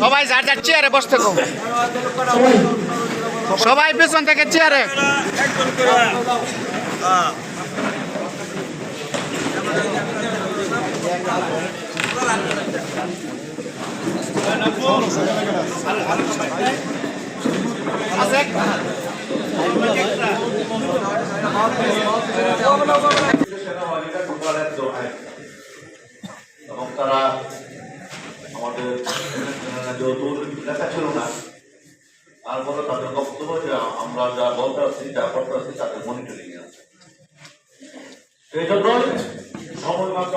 সবাই যার যার চেয়ারে বসতে কম, সবাই পেছন থেকে চেয়ারে। এবং তারা আমাদের যেহেতু লেখা ছিল না, তারপরে তাদের বক্তব্য যে আমরা যা বলতে পারছি যা করতে পারছি তাদের মনিটরিং আছে। সেই জন্য সময় মাত্র